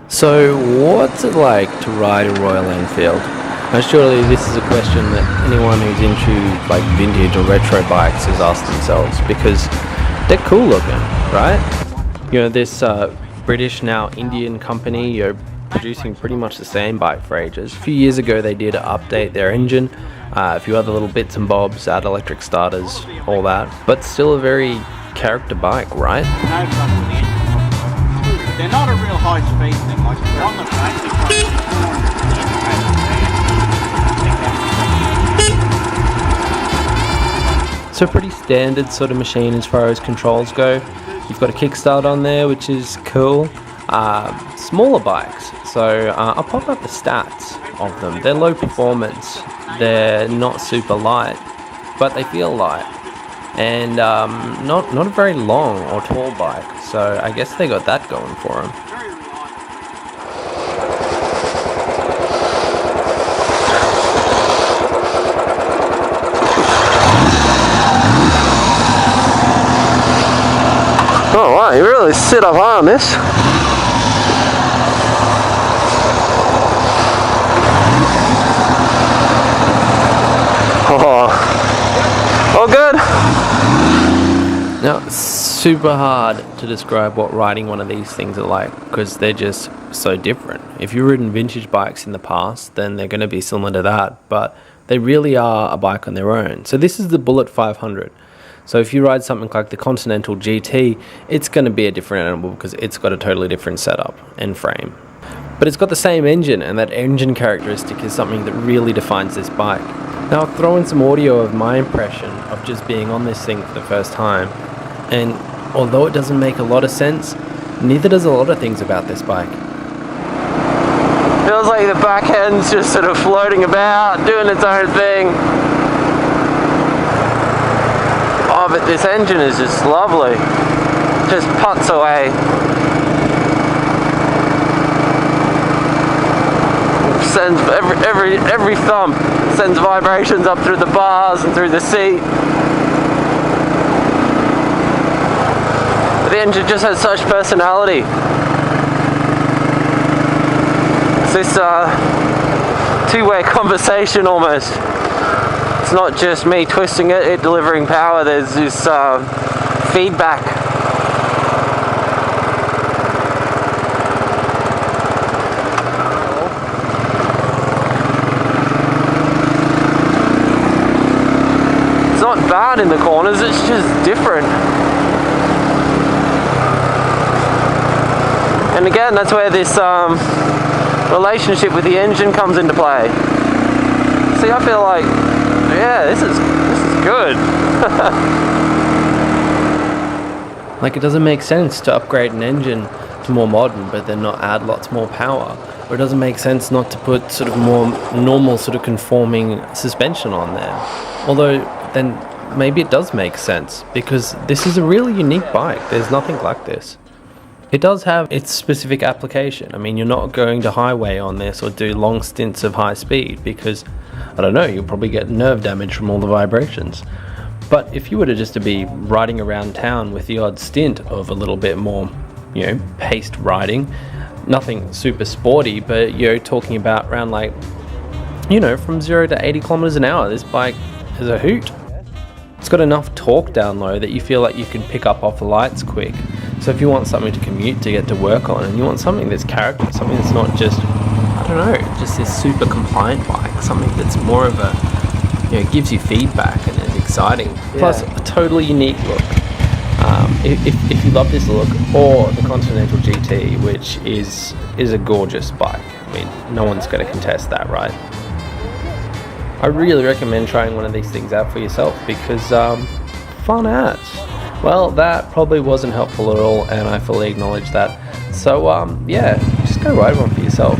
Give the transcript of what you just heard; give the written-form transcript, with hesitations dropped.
So, what's it like to ride a Royal Enfield? Now, surely this is a question that anyone who's into like vintage or retro bikes has asked themselves, because they're cool looking, right? You know, this British, now Indian company, you're producing pretty much the same bike for ages. A few years ago, they did update their engine, a few other little bits and bobs, add electric starters, all that, but still a very character bike, right? No trouble with the engine. They're not a real high speed thing, like they're on the basic one. So pretty standard sort of machine as far as controls go. You've got a kickstart on there, which is cool. Smaller bikes, so I'll pop up the stats of them. They're low performance, they're not super light, but they feel light. And not a very long or tall bike, so I guess they got that going for them. Oh wow, you really sit up high on this. Oh, all good. Now, it's super hard to describe what riding one of these things are like, because they're just so different. If you've ridden vintage bikes in the past, then they're going to be similar to that, but they really are a bike on their own. So this is the Bullet 500. So if you ride something like the Continental GT, it's going to be a different animal because it's got a totally different setup and frame. But it's got the same engine, and that engine characteristic is something that really defines this bike. Now I'll throw in some audio of my impression of just being on this thing for the first time. And although it doesn't make a lot of sense, neither does a lot of things about this bike. Feels like the back end's just sort of floating about, doing its own thing. Oh, but this engine is just lovely. Just putts away. Sends every thump sends vibrations up through the bars and through the seat. The engine just has such personality. It's this two-way conversation almost. It's not just me twisting it delivering power. There's this feedback. It's not bad in the corners, it's just different. And again, that's where this relationship with the engine comes into play. See, I feel like, yeah, this is good. Like, it doesn't make sense to upgrade an engine to more modern, but then not add lots more power. Or it doesn't make sense not to put sort of more normal sort of conforming suspension on there. Although, then maybe it does make sense, because this is a really unique bike. There's nothing like this. It does have its specific application. I mean, you're not going to highway on this or do long stints of high speed because, I don't know, you'll probably get nerve damage from all the vibrations. But if you were to just to be riding around town with the odd stint of a little bit more, you know, paced riding, nothing super sporty, but you're talking about around like, you know, from 0 to 80 kilometers an hour, this bike is a hoot. It's got enough torque down low that you feel like you can pick up off the lights quick. So if you want something to commute, to get to work on, and you want something that's character, something that's not just, I don't know, just this super compliant bike, something that's more of a, you know, gives you feedback and is exciting. Yeah. Plus a totally unique look. If you love this look, or the Continental GT, which is a gorgeous bike. I mean, no one's going to contest that, right? I really recommend trying one of these things out for yourself because fun as. Well, that probably wasn't helpful at all, and I fully acknowledge that. So yeah, just go ride one for yourself.